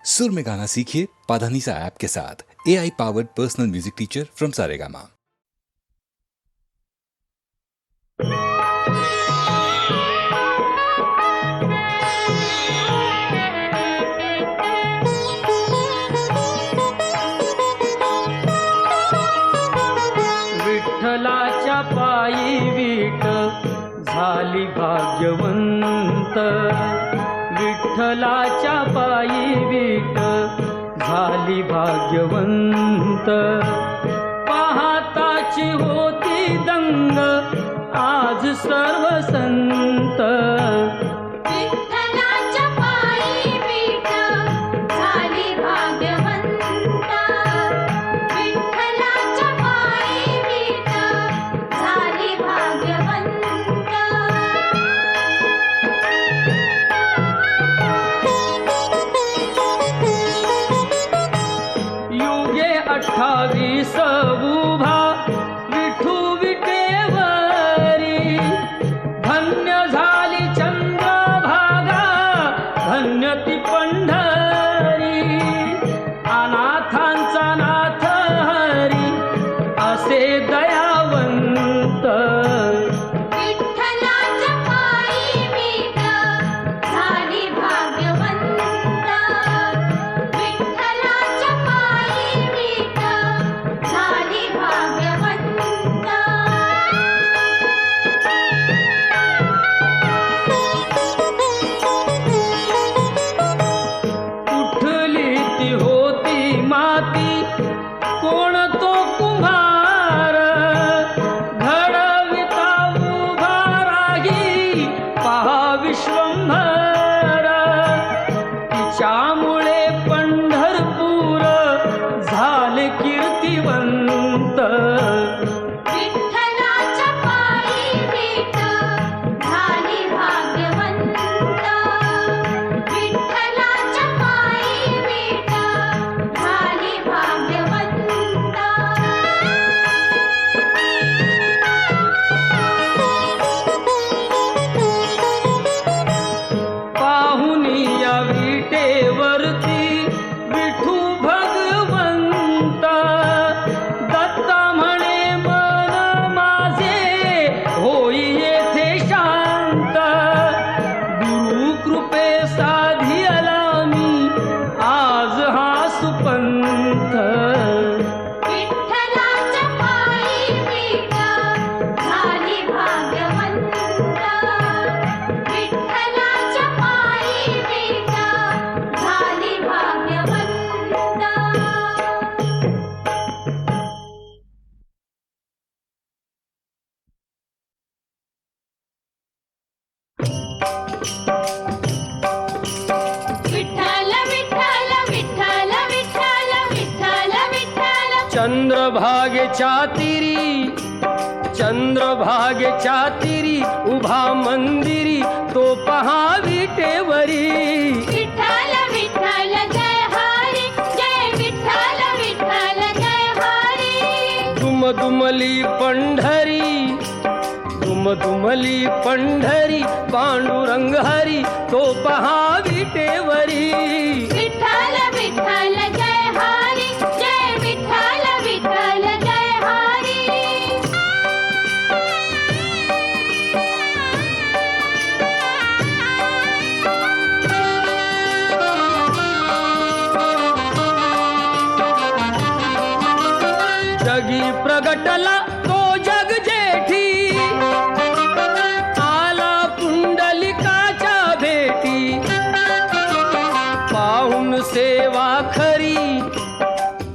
सुर में गाना सीखिए पाधानीसा ऐप के साथ। AI powered personal music teacher from Saregama. विठ्ठलाच्या पायी वीट झाली भाग्यवंत, विठ्ठलाच्या पायी वीट झाली भाग्यवंत। पाहताची होती दंग आज सर्व संत, विठ्ठलाच्या पायी वीट झाली भाग्यवंत, विठ्ठलाच्या पायी वीट झाली भाग्यवंत। युगे 28 उभा विठू विटेवरी, धन्य झाली चंद्रभागा धन्य ती पंढरी। अनाथांचा नाथ हरी असे दयावंत, विठ्ठलाच्या पायी वीट झाली भाग्यवंत, विठ्ठलाच्या पायी वीट झाली भाग्यवंत। कुठली ती होती माती कोण तो कुंभार, घडविता उभा राही पहा विश्वंभर। तिच्यामुळे पंढरपूर झाले कीर्तिवंत, विठ्ठलाच्या पायी वीट झाली भाग्यवंत, विठ्ठलाच्या पायी वीट झाली भाग्यवंत। पाहुनी या विटेवरती विठू भगवंत, दत्ता म्हणे मन माझे होई येथे शांत। गुरु कृपे साधियला मी आज हा सुपंथ, विठ्ठलाच्या पायी वीट झाली भाग्यवंत, विठ्ठलाच्या पायी वीट झाली भाग्यवंत। विठ्ठल विठ्ठल विठ्ठल विठ्ठल विठ्ठल विठ्ठल, चंद्रभागेच्या तीरी चंद्रभागेच्या तीरी उभा मंदिरी तो पहा विटेवरी। विठ्ठल विठ्ठल जय हरी, जय विठ्ठल विठ्ठल जय हरी। दुमदुमली पंढरी दुमदुमली पंढरी पांडुरंग हरी तो पहा विटेवरी। विठ्ठल विठ्ठल जय हरी, जय विठ्ठल विठ्ठल जय हरी। जगी प्रगटला तो जग जेठी, आला पुंडलिकाच्या भेटी। पाहून सेवा खरी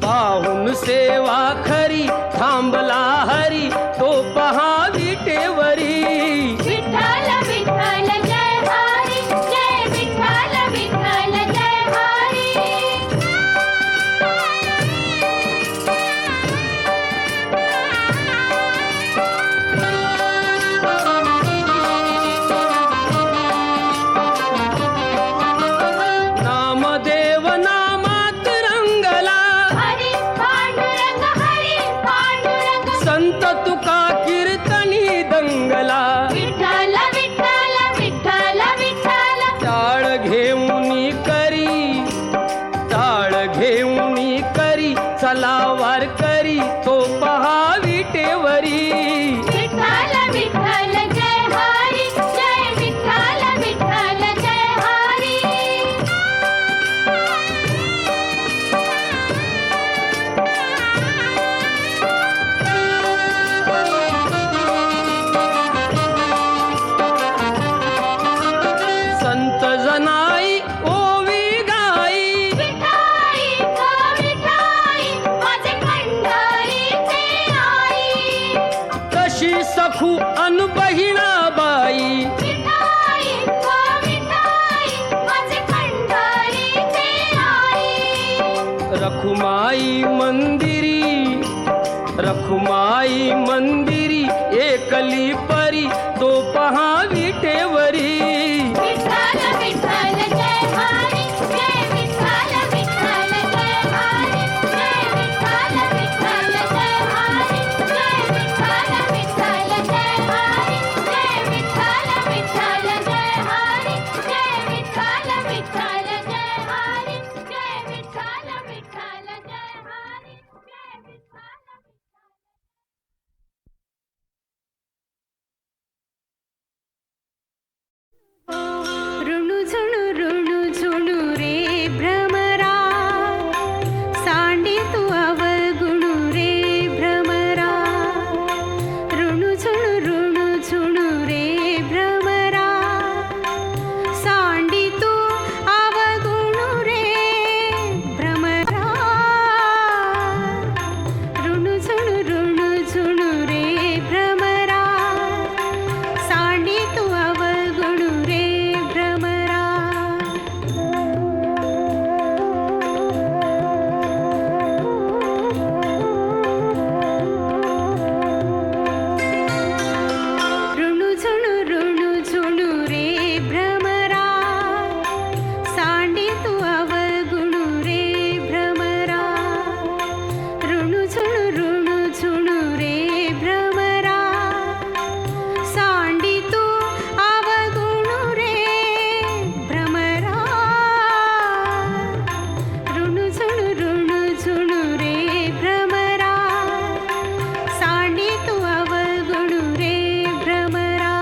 पाहून सेवा खरी थांबला हरी तो पहा विटेवरी। विठ्ठल विठ्ठल जय हरी, जय विठ्ठल विठ्ठल जय हरी। नामदेव नामात रंग रखुमाई मंदिरी एकली परी तो पहा विटेवरी विठ्ठल विठ्ठल जय हरी जय विठ्ठल विठ्ठल जय हरी जय विठ्ठल विठ्ठल जय हरी जय विठ्ठल विठ्ठल जय हरी जय विठ्ठल विठ्ठल जय हरी जय विठ्ठल विठ्ठल जय हरी जय विठ्ठल विठ्ठल जय हरी जय विठ्ठल ऋणु झुणु रे भ्रमरा सांडी तू अवगुणु रे भ्रमरा ऋणु झुणु रे भ्रमरा सांडी तू अवगुणु रे भ्रमरा ऋणु झुणु रे भ्रमरा सांडी तू अवगुणु रे भ्रमरा ऋणु झुणु रे भ्रमरा सांडी तू अवगुणु रे भ्रमरा ऋणु झुणु रे भ्रमरा सांडी तू अवगुणु रे भ्रमरा ऋणु झुणु रे भ्रमरा सांडी तू अवगुणु रे भ्रमरा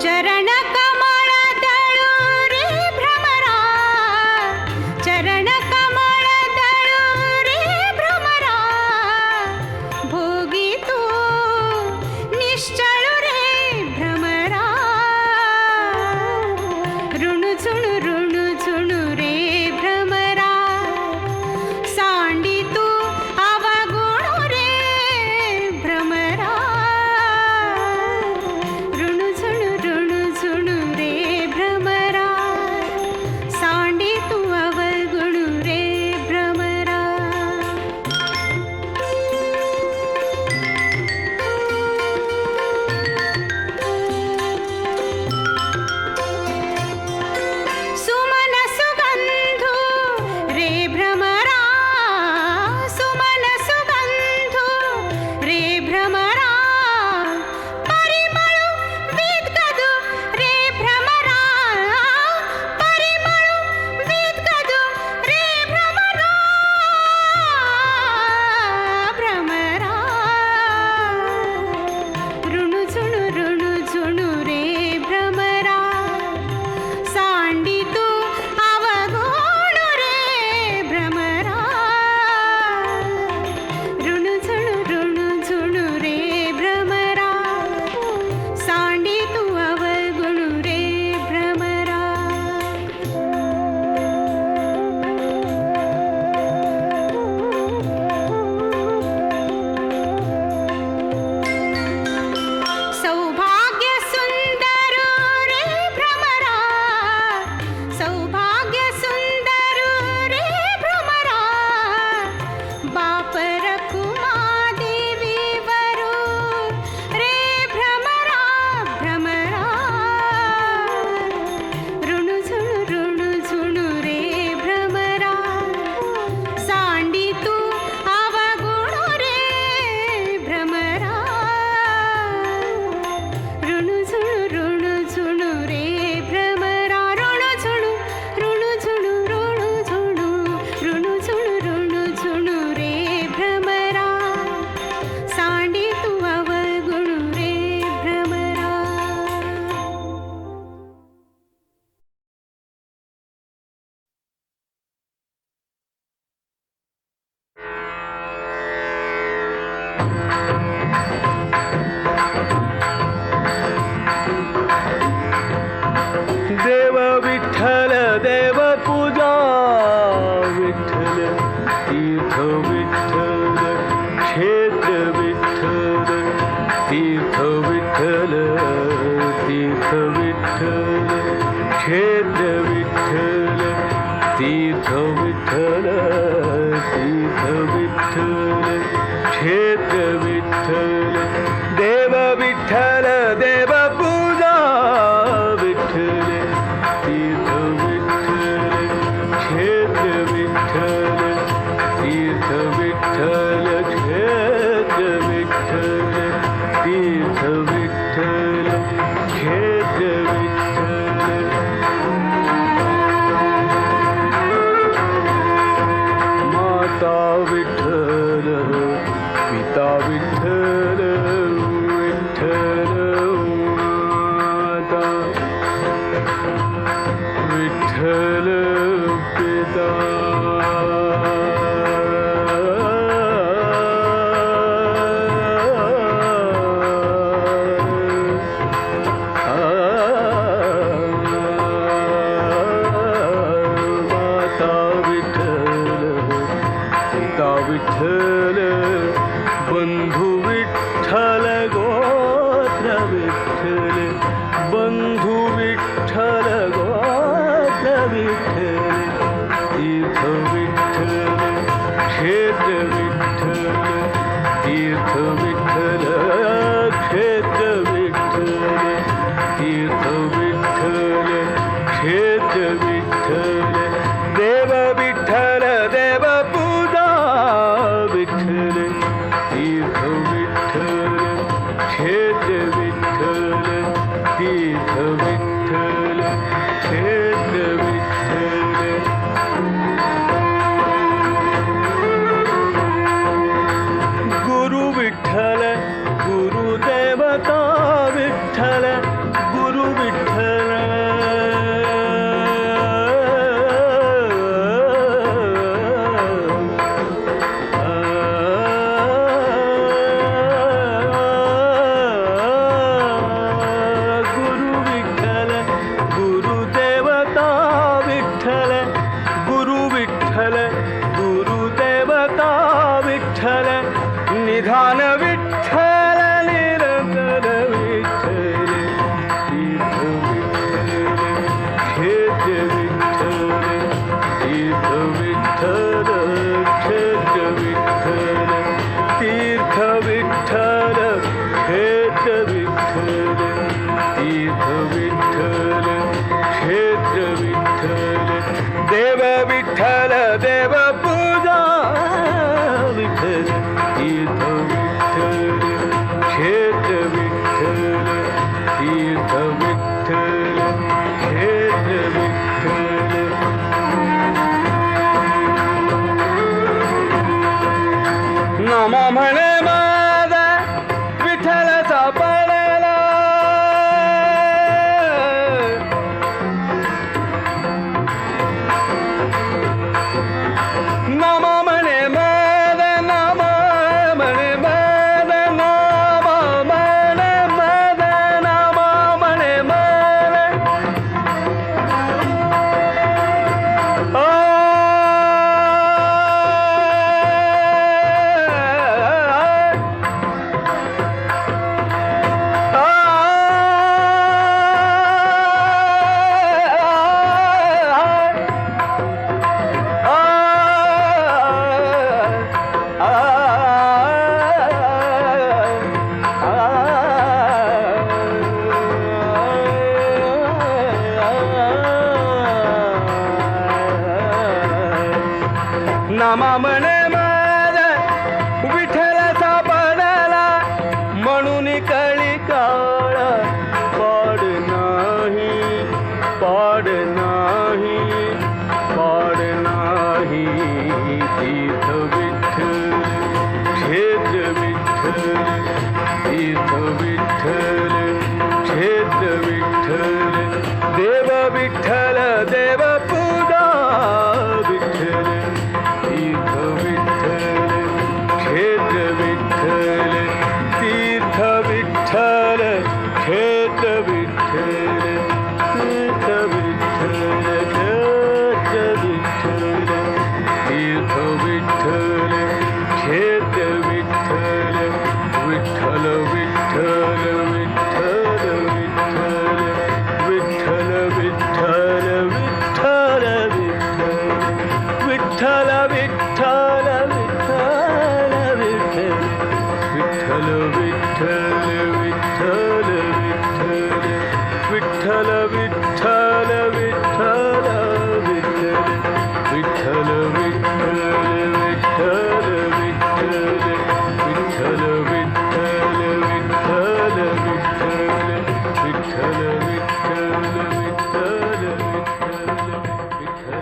चरण कमळ दळू रे भ्रमरा चरण कमळ दळू रे भ्रमरा भोगी तू निश्चळू रे भ्रमरा ऋणु झुणु रे भ्रमरा सांडी तू अवगुणु रे भ्रमरा ऋणु झुणु रे भ्रमरा सांडी तू अवगुणु रे भ्रमरा सुमन सुगंधु रे भ्रमरा सुमन सुगंधु रे भ्रमरा परिमळु विद्गदु रे भ्रमरा परिमळु विद्गदु रे भ्रमरा भ्रमरा ऋणु झुणु रे भ्रमरा सांडी तू अवगुणु रे भ्रमरा ऋणु झुणु रे भ्रमरा सांडी तू अवगुणु रे भ्रमरा सौभाग्य सुंदर रे भ्रमरा सौभाग्य सुंदर रे भ्रमरा बाप रखुमा देवी वरू रे भ्रमरा भ्रमरा ऋणु झुणु रे भ्रमरा सांडी तू अवगुणु रे भ्रमरा ऋणु झुणु रे भ्रमरा ऋणु झुणु रे भ्रमरा सांडी तू अवगुणु रे भ्रमरा देव विठ्ठल देव पूजा विठ्ठल तीर्थ विठ्ठल क्षेत्र विठ्ठल विठ्ठल तीर्थ विठ्ठल क्षेत्र विठ्ठल तीर्थ विठ्ठल तीर्थ विठ्ठल क्षेत्र विठ्ठल देव विठ्ठल देव पूजा विठ्ठल तीर्थ विठ्ठल क्षेत्र विठ्ठल तीर्थ विठ्ठल क्षेत्र विठ्ठल तीर्थ विठ्ठल क्षेत्र विठ्ठल माता विठ्ठल पिता विठ्ठल विठ्ठल माता विठ्ठल पिता माता विठ्ठल पिता विठ्ठल बंधू विठ्ठल गोत्र विठ्ठल बंधू विठ्ठल गोत्र विठ्ठल तीर्थ विठ्ठल क्षेत्र विठ्ठल तीर्थ विठ्ठल क्षेत्र विठ्ठल तीर्थ विठ्ठल क्षेत्र विठ्ठल देव विठ्ठल देव पूजा विठ्ठल तीर्थ विठ्ठल क्षेत्र विठ्ठल तीर्थ विठ्ठल क्षेत्र विठ्ठल गुरु विठ्ठल गुरुदेवता विठ्ठल गुरु विठ्ठल गुरु विठ्ठल गुरुदेवता विठ्ठल गुरु विठ्ठल गुरुदेवता विठ्ठल निधान विठ्ठल निरंतर विठ्ठल तीर्थ विठ्ठल क्षेत्र विठ्ठल तीर्थ विठ्ठल क्षेत्र विठ्ठल तीर्थ विठ्ठल क्षेत्र विठ्ठल तीर्थ विठ्ठल क्षेत्र विठ्ठल देव विठ्ठल देव पूजा विठ्ठल तीर्थ विठ्ठल क्षेत्र विठ्ठल तीर्थ विठ्ठल क्षेत्र विठ्ठल नाम म्हणे माझा विठ्ठलाचा पडला नाम म्हणे माझा नाम म्हणे माझा नाम म्हणे माझा नाम म्हणे माझा नामा म्हणे माझा विठ्ठलाचा पडला म्हणून कळी काळ पाड नाही पाड नाही पाड नाही तीर्थ विठ्ठल क्षेत्र विठ्ठल तीर्थ विठ्ठल क्षेत्र विठ्ठल देव विठ्ठल देव पूजा विठ्ठल तीर्थ विठ्ठल क्षेत्र विठ्ठल तीर्थ विठ्ठल क्षेत्र विठ्ठल तीर्थ विठ्ठल क्षेत्र विठ्ठल तीर्थ विठ्ठल क्षेत्र विठ्ठल विठ्ठल विठ्ठल विठ्ठल विठ्ठल विठ्ठल विठ्ठल विठ्ठल विठ्ठल विठ्ठल विठ्ठल विठ्ठल विठ्ठल विठ्ठल विठ्ठल विठ्ठल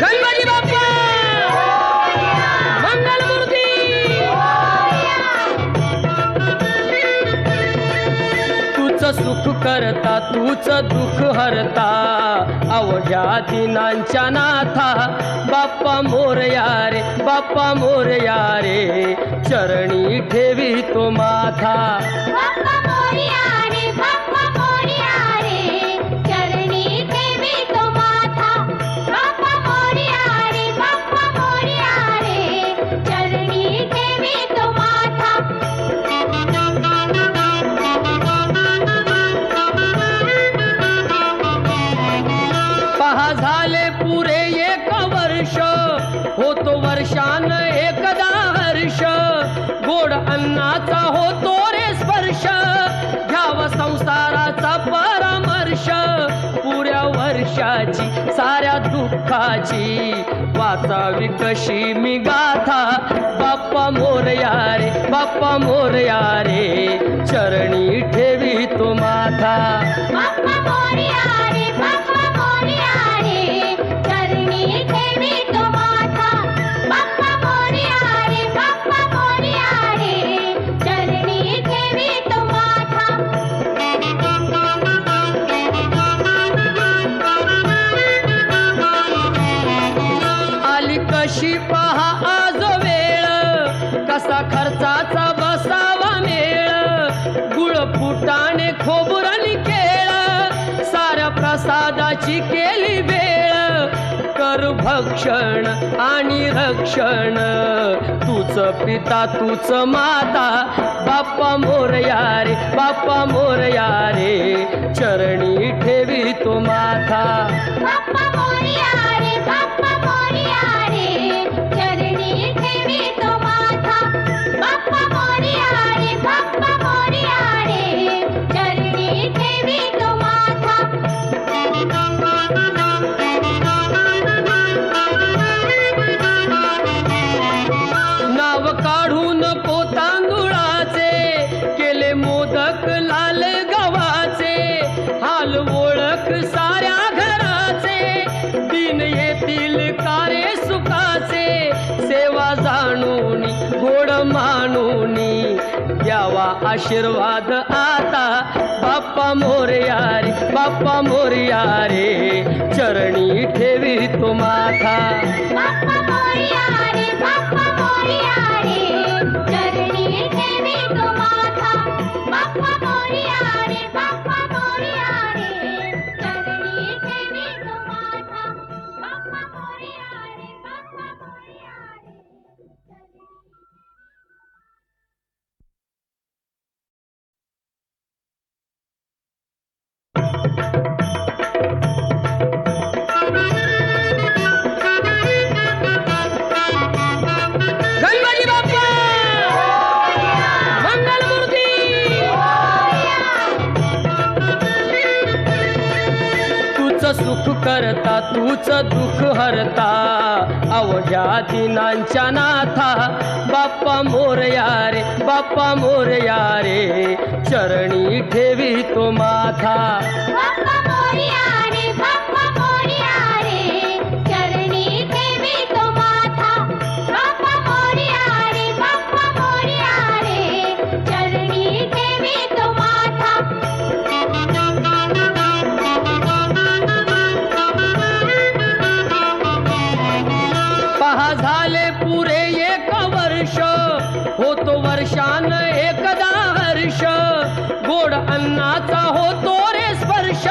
गणपती बाप्पा मंगलमूर्ती तूच सुख करता तूच दुःख हरता अवघ्या दिनांच्या नाथा बाप्पा मोरया रे बाप्पा मोरया रे चरणी ठेवी तो माथा बाप्पा मोरया रे बाप्पा मोरया रे चरणी ठेवी तो माथा बाप्पा मोरया रे बाप्पा मोरया रे चरणी ठेवी तो माथा पहा झाले पुरे एक वर्ष होतो वर्षान एकदा हर्ष गोड अन्नाचा होतो रे स्पर्श घ्यावा संसाराचा परामर्श पुऱ्या वर्षाची साऱ्या दुःखाची वाचावी कशी मी गाथा बाप्पा मोरया रे बाप्पा मोरया रे चरणी ठेवी तो माथा बाप्पा मोरया रे बाप्पा मोरया रे चरणी ठेवी तो माथा बाप्पा मोरया रे बाप्पा मोरया रे चरणी ठेवी तो माथा आली कशी पहा आज वेळ कसा खर्चाचा बसावा मेळ गुळ फुटाणे खोबरणी केळ साऱ्या प्रसादाची केली वेळ कर भक्षण आणि रक्षण तूच पिता तूच माता बाप्पा मोरया रे बाप्पा मोरया रे चरणी ठेवी तो माथा बाप्पा मोरया रे बाप्पा मोरया रे चरणी ठेवी तो माथा बाप्पा मोरया रे बाप्पा मोरया रे चरणी ठेवी तो माथा नाव काढून तांदुळाचे केले मोदक लाल गव्हाचे हाल ओळख साऱ्या घराचे दिन येतील कारे सुखाचे सेवा जाणून गोड मानून द्यावा आशीर्वाद आता बाप्पा मोरया रे बाप्पा मोरया रे चरणी ठेवी तो माथा बाप्पा मोरया रे बाप्पा मोरया रे चरणी ठेवी तो माथा बाप्पा मोरया रे बाप्पा मोरया रे चरणी ठेवी तो माथा बाप्पा मोरया रे बाप्पा मोरया रे गणपती बाप्पा मंगलमूर्ती तूच सुख करता तूच दुःख हरता अवघ्या दिनांच्या नाथा बाप्पा मोरया रे बाप्पा मोरया रे चरणी ठेवी तो माथा बाप्पा मोरया रे बाप्पा मोरया रे चरणी ठेवी तो माथा बाप्पा मोरया रे बाप्पा मोरया रे चरणी ठेवी तो माथा पहा झाले पुरे एक वर्ष होतो वर्षान एकदा हर्ष गोड अन्नाचा होतो रे स्पर्श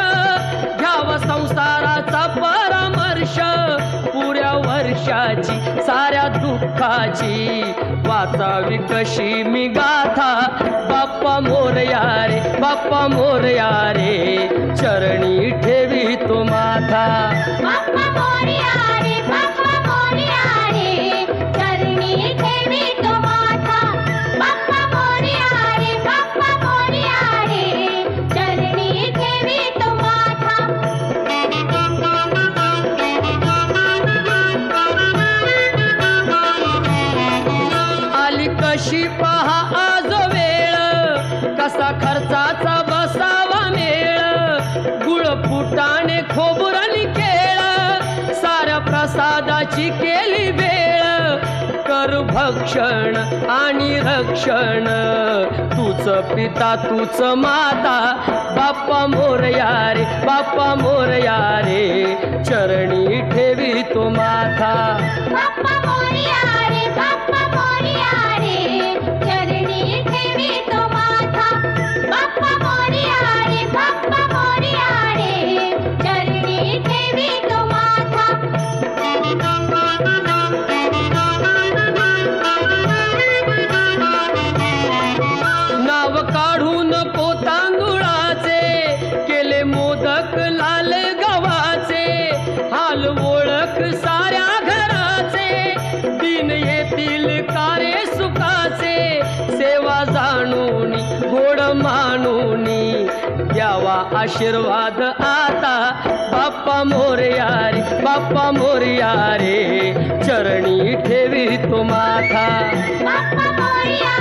घ्यावा संसाराचा परामर्श पुऱ्या वर्षाची साऱ्या दुःख दुःखाची वाचावी कशी मी गाथा बाप्पा मोरया रे बाप्पा मोरया रे चरणी ठेवी तो माथा बाप्पा मोरया रे बाप्पा मोरया रे चरणी ठेवी तो माथा बाप्पा मोरया रे बाप्पा मोरया रे चरणी ठेवी तो माथा आली कशी पहा आज वेळ कसा खर्चाचा बसावा मेळ गुळ फुटाणे खोबरणी केळ साऱ्या प्रसादाची केली वेळ कर भक्षण आणि रक्षण तूच पिता तूच माता बाप्पा मोरया रे बाप्पा मोरया रे चरणी ठेवी तो माथा बाप्पा मोरया रे बाप्पा मोरया रे चरणी ठेवी तो माथा बाप्पा मोरया रे बाप्पा मोरया रे चरणी ठेवी तो माथा नाव काढून पोतांदुळाचे केले मोदक लाल गव्हाचे हाल ओळख साऱ्या घराचे दिन येतील कारे सुखाचे सेवा जाणून गोड मानून द्यावा आशीर्वाद आता बाप्पा मोरया रे बाप्पा मोरया रे चरणी ठेवी तो माथा बाप्पा मोरया